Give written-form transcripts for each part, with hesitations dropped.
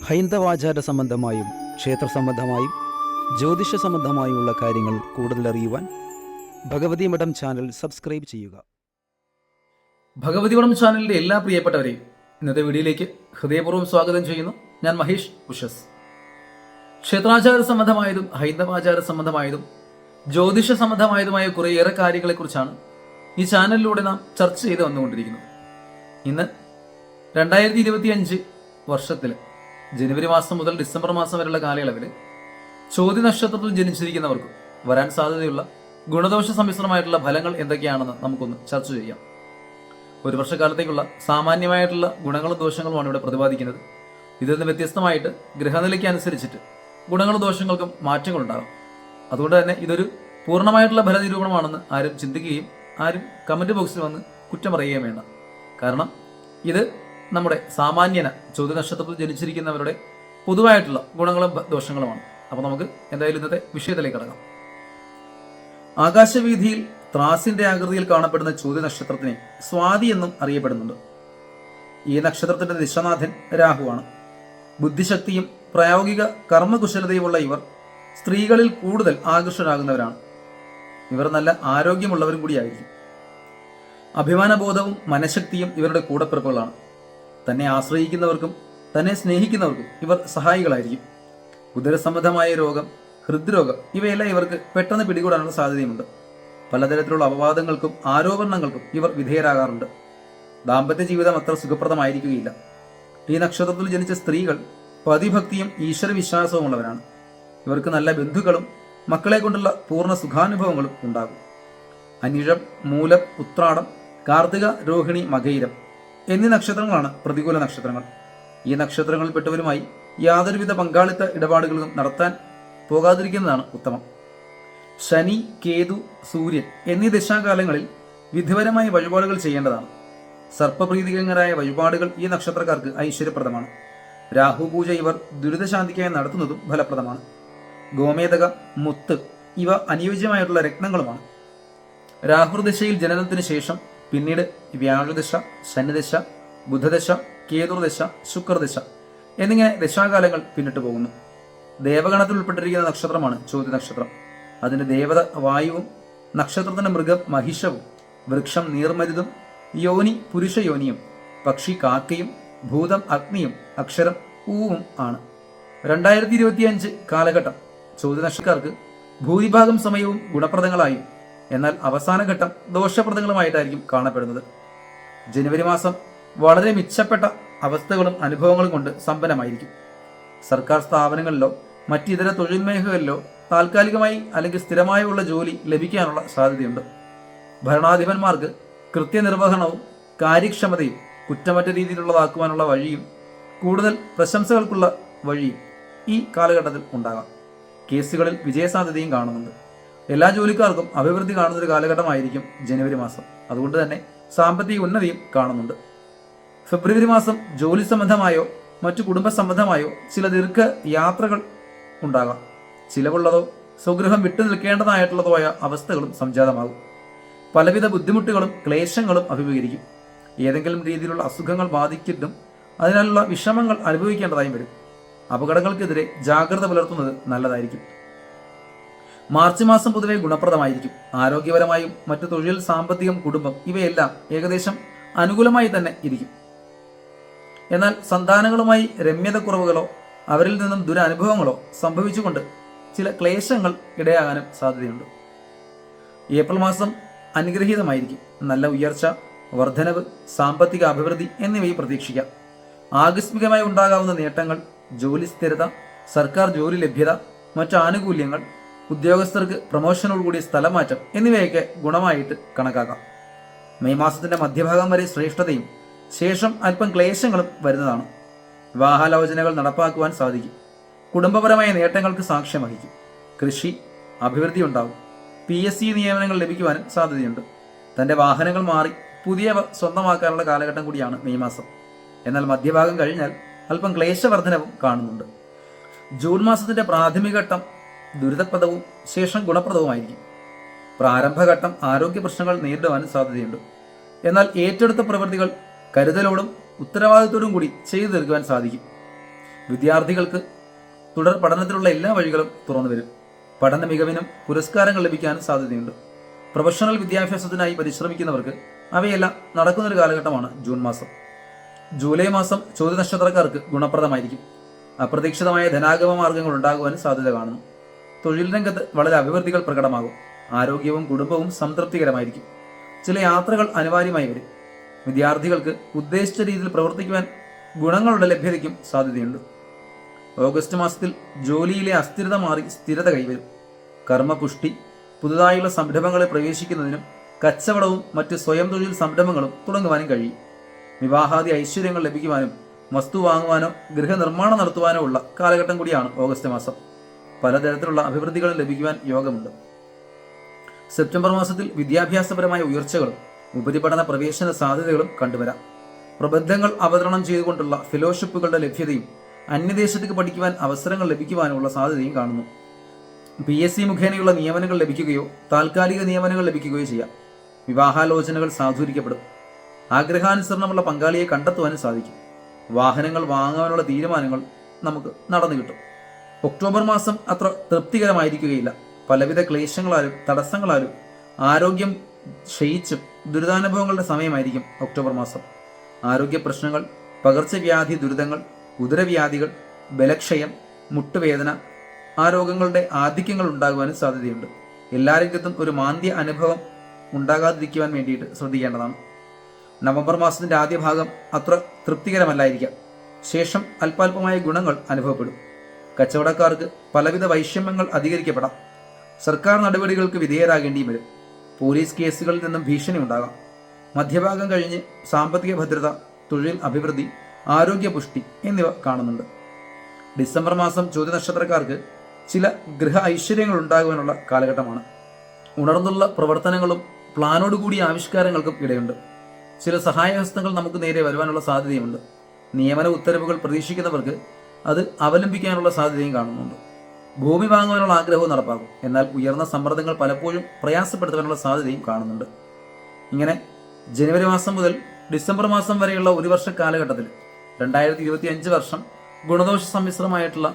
ഹൈന്ദവാചാര സംബന്ധമായും ക്ഷേത്ര സംബന്ധമായും ജ്യോതിഷ സംബന്ധമായുമുള്ള കാര്യങ്ങൾ കൂടുതൽ അറിയുവാൻ ഭഗവതി മഠം ചാനൽ സബ്സ്ക്രൈബ് ചെയ്യുക. ഭഗവതി മഠം ചാനലിന്റെ എല്ലാ പ്രിയപ്പെട്ടവരെയും ഇന്നത്തെ വീഡിയോയിലേക്ക് ഹൃദയപൂർവ്വം സ്വാഗതം ചെയ്യുന്നു. ഞാൻ മഹേഷ് ഉഷസ്. ക്ഷേത്രാചാര സംബന്ധമായതും ഹൈന്ദവാചാര സംബന്ധമായതും ജ്യോതിഷ സംബന്ധമായതുമായ കുറേയേറെ കാര്യങ്ങളെക്കുറിച്ചാണ് ഈ ചാനലിലൂടെ നാം ചർച്ച ചെയ്ത് വന്നുകൊണ്ടിരിക്കുന്നത്. ഇന്ന് 2025 വർഷത്തിൽ ജനുവരി മാസം മുതൽ ഡിസംബർ മാസം വരെയുള്ള കാലയളവിൽ ചോതി നക്ഷത്രത്തിൽ ജനിച്ചിരിക്കുന്നവർക്കും വരാൻ സാധ്യതയുള്ള ഗുണദോഷ സമ്മിശ്രമായിട്ടുള്ള ഫലങ്ങൾ എന്തൊക്കെയാണെന്ന് നമുക്കൊന്ന് ചർച്ച ചെയ്യാം. ഒരു വർഷക്കാലത്തേക്കുള്ള സാമാന്യമായിട്ടുള്ള ഗുണങ്ങളും ദോഷങ്ങളുമാണ് ഇവിടെ പ്രതിപാദിക്കുന്നത്. ഇതിൽ നിന്ന് വ്യത്യസ്തമായിട്ട് ഗ്രഹനിലയ്ക്ക് അനുസരിച്ചിട്ട് ഗുണങ്ങളും ദോഷങ്ങൾക്കും മാറ്റങ്ങളുണ്ടാകും. അതുകൊണ്ട് തന്നെ ഇതൊരു പൂർണ്ണമായിട്ടുള്ള ഫലനിരൂപണമാണെന്ന് ആരും ചിന്തിക്കുകയും ആരും കമന്റ് ബോക്സിൽ വന്ന് കുറ്റം പറയുകയും വേണ്ട. കാരണം ഇത് നമ്മുടെ സാമാന്യന ചോദ്യ നക്ഷത്രത്തിൽ ജനിച്ചിരിക്കുന്നവരുടെ പൊതുവായിട്ടുള്ള ഗുണങ്ങളും ദോഷങ്ങളുമാണ്. അപ്പോൾ നമുക്ക് എന്തായാലും ഇന്നത്തെ വിഷയത്തിലേക്ക് കടക്കാം. ആകാശവീതിയിൽ ത്രാസിന്റെ ആകൃതിയിൽ കാണപ്പെടുന്ന ചോദ്യ നക്ഷത്രത്തിനെ സ്വാതി എന്നും അറിയപ്പെടുന്നുണ്ട്. ഈ നക്ഷത്രത്തിന്റെ ദിശനാഥൻ രാഹുവാണ്. ബുദ്ധിശക്തിയും പ്രായോഗിക കർമ്മകുശലതയുമുള്ള ഇവർ സ്ത്രീകളിൽ കൂടുതൽ ആകർഷകരാകുന്നവരാണ്. ഇവർ നല്ല ആരോഗ്യമുള്ളവരും കൂടിയായിരിക്കും. അഭിമാനബോധവും മനഃശക്തിയും ഇവരുടെ കൂടപ്പിറപ്പുകളാണ്. തന്നെ ആശ്രയിക്കുന്നവർക്കും തന്നെ സ്നേഹിക്കുന്നവർക്കും ഇവർ സഹായികളായിരിക്കും. ഉദരസംബന്ധമായ രോഗം, ഹൃദ്രോഗം ഇവയെല്ലാം ഇവർക്ക് പെട്ടെന്ന് പിടികൂടാനുള്ള സാധ്യതയുമുണ്ട്. പലതരത്തിലുള്ള അപവാദങ്ങൾക്കും ആരോപണങ്ങൾക്കും ഇവർ വിധേയരാകാറുണ്ട്. ദാമ്പത്യ ജീവിതം അത്ര സുഖപ്രദമായിരിക്കുകയില്ല. ഈ നക്ഷത്രത്തിൽ ജനിച്ച സ്ത്രീകൾ പതിഭക്തിയും ഈശ്വരവിശ്വാസവും ഉള്ളവരാണ്. ഇവർക്ക് നല്ല ബന്ധുക്കളും മക്കളെ കൊണ്ടുള്ള പൂർണ്ണ സുഖാനുഭവങ്ങളും ഉണ്ടാകും. അനിഴം, മൂലം, ഉത്രാടം, കാർത്തിക, രോഹിണി, മകയിരം എന്നീ നക്ഷത്രങ്ങളാണ് പ്രതികൂല നക്ഷത്രങ്ങൾ. ഈ നക്ഷത്രങ്ങളിൽപ്പെട്ടവരുമായി യാതൊരുവിധ പങ്കാളിത്ത ഇടപാടുകളും നടത്താൻ പോകാതിരിക്കുന്നതാണ് ഉത്തമം. ശനി, കേതു, സൂര്യൻ എന്നീ ദശാകാലങ്ങളിൽ വിധിപരമായ വഴിപാടുകൾ ചെയ്യേണ്ടതാണ്. സർപ്പപ്രീതികരമായ വഴിപാടുകൾ ഈ നക്ഷത്രക്കാർക്ക് ഐശ്വര്യപ്രദമാണ്. രാഹുപൂജ ഇവർ ദുരിതശാന്തിക്കായി നടത്തുന്നതും ഫലപ്രദമാണ്. ഗോമേതക, മുത്ത് ഇവ അനുയോജ്യമായിട്ടുള്ള രത്നങ്ങളുമാണ്. രാഹുർദശയിൽ ജനനത്തിന് ശേഷം പിന്നീട് വ്യാഴദശ, ശനിദശ, ബുധദശ, കേതുർദശ, ശുക്രദശ എന്നിങ്ങനെ ദശാകാലങ്ങൾ പിന്നിട്ട് പോകുന്നു. ദേവഗണത്തിൽ ഉൾപ്പെട്ടിരിക്കുന്ന നക്ഷത്രമാണ് ചോതി നക്ഷത്രം. അതിന്റെ ദേവത വായുവും നക്ഷത്രത്തിന്റെ മൃഗം മഹിഷവും വൃക്ഷം നീർമരുതും യോനി പുരുഷ യോനിയും പക്ഷി കാക്കയും ഭൂതം അഗ്നിയും അക്ഷരം ഊവും ആണ്. 2025 കാലഘട്ടം ചോതി നക്ഷത്രക്കാർക്ക് ഭൂരിഭാഗം സമയവും ഗുണപ്രദങ്ങളായും എന്നാൽ അവസാന ഘട്ടം ദോഷപ്രദങ്ങളുമായിട്ടായിരിക്കും കാണപ്പെടുന്നത്. ജനുവരി മാസം വളരെ മിച്ചപ്പെട്ട അവസ്ഥകളും അനുഭവങ്ങളും കൊണ്ട് സമ്പന്നമായിരിക്കും. സർക്കാർ സ്ഥാപനങ്ങളിലോ മറ്റിതര തൊഴിൽ മേഖലകളിലോ താൽക്കാലികമായി അല്ലെങ്കിൽ സ്ഥിരമായുള്ള ജോലി ലഭിക്കാനുള്ള സാധ്യതയുണ്ട്. ഭരണാധിപന്മാർക്ക് കൃത്യനിർവഹണവും കാര്യക്ഷമതയും കുറ്റമറ്റ രീതിയിലുള്ളതാക്കുവാനുള്ള വഴിയും കൂടുതൽ പ്രശംസകൾക്കുള്ള വഴിയും ഈ കാലഘട്ടത്തിൽ ഉണ്ടാകാം. കേസുകളിൽ വിജയസാധ്യതയും കാണുന്നുണ്ട്. എല്ലാ ജോലിക്കാർക്കും അഭിവൃദ്ധി കാണുന്ന ഒരു കാലഘട്ടമായിരിക്കും ജനുവരി മാസം. അതുകൊണ്ട് തന്നെ സാമ്പത്തിക ഉന്നതിയും കാണുന്നുണ്ട്. ഫെബ്രുവരി മാസം ജോലി സംബന്ധമായോ മറ്റു കുടുംബ സംബന്ധമായോ ചില ദീർഘ യാത്രകൾ ഉണ്ടാകാം. ചിലവുള്ളതോ സ്വഗൃഹം വിട്ടു നിൽക്കേണ്ടതായിട്ടുള്ളതോ ആയ അവസ്ഥകളും സംജാതമാകും. പലവിധ ബുദ്ധിമുട്ടുകളും ക്ലേശങ്ങളും അഭിമുഖീകരിക്കും. ഏതെങ്കിലും രീതിയിലുള്ള അസുഖങ്ങൾ ബാധിച്ചിട്ടും അതിനാലുള്ള വിഷമങ്ങൾ അനുഭവിക്കേണ്ടതായും വരും. അപകടങ്ങൾക്കെതിരെ ജാഗ്രത പുലർത്തുന്നത് നല്ലതായിരിക്കും. മാർച്ച് മാസം പൊതുവെ ഗുണപ്രദമായിരിക്കും. ആരോഗ്യപരമായും മറ്റു തൊഴിൽ, സാമ്പത്തികം, കുടുംബം ഇവയെല്ലാം ഏകദേശം അനുകൂലമായി തന്നെ ഇരിക്കും. എന്നാൽ സന്താനങ്ങളുമായി രമ്യതക്കുറവുകളോ അവരിൽ നിന്നും ദുരനുഭവങ്ങളോ സംഭവിച്ചുകൊണ്ട് ചില ക്ലേശങ്ങൾ ഇടയാകാനും സാധ്യതയുണ്ട്. ഏപ്രിൽ മാസം അനുഗ്രഹീതമായിരിക്കും. നല്ല ഉയർച്ച, വർധനവ്, സാമ്പത്തിക അഭിവൃദ്ധി എന്നിവയും പ്രതീക്ഷിക്കാം. ആകസ്മികമായി ഉണ്ടാകാവുന്ന നേട്ടങ്ങൾ, ജോലി സ്ഥിരത, സർക്കാർ ജോലി ലഭ്യത, മറ്റു ആനുകൂല്യങ്ങൾ, ഉദ്യോഗസ്ഥർക്ക് പ്രമോഷനോടുകൂടി സ്ഥലമാറ്റം എന്നിവയൊക്കെ ഗുണമായിട്ട് കണക്കാക്കാം. മെയ് മാസത്തിന്റെ മധ്യഭാഗം വരെ ശ്രേഷ്ഠതയും ശേഷം അല്പം ക്ലേശങ്ങളും വരുന്നതാണ്. വിവാഹാലോചനകൾ നടപ്പാക്കുവാൻ സാധിക്കും. കുടുംബപരമായ നേട്ടങ്ങൾക്ക് സാക്ഷ്യം വഹിക്കും. കൃഷി അഭിവൃദ്ധി ഉണ്ടാകും. PSC നിയമനങ്ങൾ ലഭിക്കുവാനും സാധ്യതയുണ്ട്. തന്റെ വാഹനങ്ങൾ മാറി പുതിയവ സ്വന്തമാക്കാനുള്ള കാലഘട്ടം കൂടിയാണ് മെയ് മാസം. എന്നാൽ മധ്യഭാഗം കഴിഞ്ഞാൽ അല്പം ക്ലേശവർദ്ധനവും കാണുന്നുണ്ട്. ജൂൺ മാസത്തിന്റെ പ്രാഥമിക ഘട്ടം ദുരിതപ്രദവും ശേഷം ഗുണപ്രദവുമായിരിക്കും. പ്രാരംഭഘട്ടം ആരോഗ്യ പ്രശ്നങ്ങൾ നേരിടുവാനും സാധ്യതയുണ്ട്. എന്നാൽ ഏറ്റെടുത്ത പ്രവൃത്തികൾ കരുതലോടും ഉത്തരവാദിത്തോടും കൂടി ചെയ്തു തീർക്കുവാൻ സാധിക്കും. വിദ്യാർത്ഥികൾക്ക് തുടർ പഠനത്തിലുള്ള എല്ലാ വഴികളും തുറന്നു വരും. പഠന മികവിനും പുരസ്കാരങ്ങൾ ലഭിക്കാനും സാധ്യതയുണ്ട്. പ്രൊഫഷണൽ വിദ്യാഭ്യാസത്തിനായി പരിശ്രമിക്കുന്നവർക്ക് അവയെല്ലാം നടക്കുന്നൊരു കാലഘട്ടമാണ് ജൂൺ മാസം. ജൂലൈ മാസം ചോദ്യ നക്ഷത്രക്കാർക്ക് ഗുണപ്രദമായിരിക്കും. അപ്രതീക്ഷിതമായ ധനാഗമ മാർഗങ്ങൾ ഉണ്ടാകുവാനും സാധ്യത കാണുന്നു. തൊഴിൽ രംഗത്ത് വളരെ അഭിവൃദ്ധികൾ പ്രകടമാകും. ആരോഗ്യവും കുടുംബവും സംതൃപ്തികരമായിരിക്കും. ചില യാത്രകൾ അനിവാര്യമായി വരും. വിദ്യാർത്ഥികൾക്ക് ഉദ്ദേശിച്ച രീതിയിൽ പ്രവർത്തിക്കുവാൻ ഗുണങ്ങളുടെ ലഭ്യതയ്ക്കും സാധ്യതയുണ്ട്. ഓഗസ്റ്റ് മാസത്തിൽ ജോലിയിലെ അസ്ഥിരത മാറി സ്ഥിരത കൈവരും. കർമ്മപുഷ്ടി, പുതുതായുള്ള സംരംഭങ്ങളിൽ പ്രവേശിക്കുന്നതിനും കച്ചവടവും മറ്റ് സ്വയം തൊഴിൽ സംരംഭങ്ങളും തുടങ്ങുവാനും കഴിയും. വിവാഹാദി ഐശ്വര്യങ്ങൾ ലഭിക്കുവാനും വസ്തു വാങ്ങുവാനോ ഗൃഹനിർമ്മാണം നടത്തുവാനോ ഉള്ള കാലഘട്ടം കൂടിയാണ് ഓഗസ്റ്റ് മാസം. പലതരത്തിലുള്ള അഭിവൃദ്ധികളും ലഭിക്കുവാൻ യോഗമുണ്ട്. സെപ്റ്റംബർ മാസത്തിൽ വിദ്യാഭ്യാസപരമായ ഉയർച്ചകളും ഉപരിപഠന പ്രവേശന സാധ്യതകളും കണ്ടുവരാം. പ്രബന്ധങ്ങൾ അവതരണം ചെയ്തുകൊണ്ടുള്ള ഫെലോഷിപ്പുകളുടെ ലഭ്യതയും അന്യദേശത്തേക്ക് പഠിക്കുവാൻ അവസരങ്ങൾ ലഭിക്കുവാനുള്ള സാധ്യതയും കാണുന്നു. PSC മുഖേനയുള്ള നിയമനങ്ങൾ ലഭിക്കുകയോ താൽക്കാലിക നിയമനങ്ങൾ ലഭിക്കുകയോ ചെയ്യാം. വിവാഹാലോചനകൾ സാധൂരിക്കപ്പെടും. ആഗ്രഹാനുസരണമുള്ള പങ്കാളിയെ കണ്ടെത്തുവാനും സാധിക്കും. വാഹനങ്ങൾ വാങ്ങുവാനുള്ള തീരുമാനങ്ങൾ നമുക്ക് നടന്നു കിട്ടും. ഒക്ടോബർ മാസം അത്ര തൃപ്തികരമായിരിക്കുകയില്ല. പലവിധ ക്ലേശങ്ങളാലും തടസ്സങ്ങളാലും ആരോഗ്യം ക്ഷയിച്ചും ദുരിതാനുഭവങ്ങളുടെ സമയമായിരിക്കും ഒക്ടോബർ മാസം. ആരോഗ്യ പ്രശ്നങ്ങൾ, പകർച്ചവ്യാധി ദുരിതങ്ങൾ, ഉദരവ്യാധികൾ, ബലക്ഷയം, മുട്ടുവേദന, ആ രോഗങ്ങളുടെ ആധിക്യങ്ങൾ ഉണ്ടാകുവാനും സാധ്യതയുണ്ട്. എല്ലാ രംഗത്തും ഒരു മാന്ദ്യ അനുഭവം ഉണ്ടാകാതിരിക്കുവാൻ വേണ്ടിയിട്ട് ശ്രദ്ധിക്കേണ്ടതാണ്. നവംബർ മാസത്തിൻ്റെ ആദ്യ ഭാഗം അത്ര തൃപ്തികരമല്ലായിരിക്കാം. ശേഷം അല്പാൽപമായ ഗുണങ്ങൾ അനുഭവപ്പെടും. കച്ചവടക്കാർക്ക് പലവിധ വൈഷമ്യങ്ങൾ അധികരിക്കപ്പെടാം. സർക്കാർ നടപടികൾക്ക് വിധേയരാകേണ്ടിയും വരും. പോലീസ് കേസുകളിൽ നിന്നും ഭീഷണി ഉണ്ടാകാം. മധ്യഭാഗം കഴിഞ്ഞ് സാമ്പത്തിക ഭദ്രത, തൊഴിൽ അഭിവൃദ്ധി, ആരോഗ്യപുഷ്ടി എന്നിവ കാണുന്നുണ്ട്. ഡിസംബർ മാസം ചോദ്യ നക്ഷത്രക്കാർക്ക് ചില ഗൃഹ ഐശ്വര്യങ്ങൾ ഉണ്ടാകുവാനുള്ള കാലഘട്ടമാണ്. ഉണർന്നുള്ള പ്രവർത്തനങ്ങളും പ്ലാനോടുകൂടിയ ആവിഷ്കാരങ്ങൾക്കും ഇടയുണ്ട്. ചില സഹായഹസ്തങ്ങൾ നമുക്ക് നേരെ വരുവാനുള്ള സാധ്യതയുമുണ്ട്. നിയമന ഉത്തരവുകൾ പ്രതീക്ഷിക്കുന്നവർക്ക് അത് അവലംബിക്കാനുള്ള സാധ്യതയും കാണുന്നുണ്ട്. ഭൂമി വാങ്ങുവാനുള്ള ആഗ്രഹവും നടപ്പാകും. എന്നാൽ ഉയർന്ന സമ്മർദ്ദങ്ങൾ പലപ്പോഴും പ്രയാസപ്പെടുത്തുവാനുള്ള സാധ്യതയും കാണുന്നുണ്ട്. ഇങ്ങനെ ജനുവരി മാസം മുതൽ ഡിസംബർ മാസം വരെയുള്ള ഒരു വർഷ കാലഘട്ടത്തിൽ 2025 വർഷം ഗുണദോഷ സമ്മിശ്രമായിട്ടുള്ള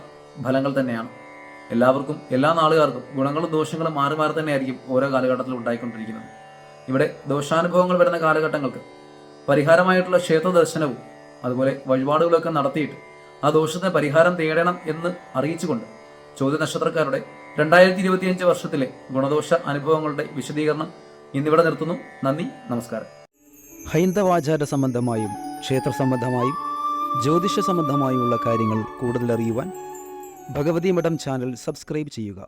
ഫലങ്ങൾ തന്നെയാണ്. എല്ലാവർക്കും, എല്ലാ നാളുകാർക്കും ഗുണങ്ങളും ദോഷങ്ങളും മാറി മാറി തന്നെയായിരിക്കും ഓരോ കാലഘട്ടത്തിലും ഉണ്ടായിക്കൊണ്ടിരിക്കുന്നത്. ഇവിടെ ദോഷാനുഭവങ്ങൾ വരുന്ന കാലഘട്ടങ്ങൾക്ക് പരിഹാരമായിട്ടുള്ള ക്ഷേത്ര ദർശനവും അതുപോലെ വഴിപാടുകളൊക്കെ നടത്തിയിട്ട് ആ ദോഷത്തിന് പരിഹാരം തേടണം എന്ന് അറിയിച്ചുകൊണ്ട് ചോദ്യ നക്ഷത്രക്കാരുടെ 2025 വർഷത്തിലെ ഗുണദോഷ അനുഭവങ്ങളുടെ വിശദീകരണം ഇന്നിവിടെ നിർത്തുന്നു. നന്ദി, നമസ്കാരം. ഹൈന്ദവാചാര സംബന്ധമായും ക്ഷേത്ര സംബന്ധമായും ജ്യോതിഷ സംബന്ധമായുമുള്ള കാര്യങ്ങൾ കൂടുതൽ അറിയുവാൻ ഭഗവതി മഠം ചാനൽ സബ്സ്ക്രൈബ് ചെയ്യുക.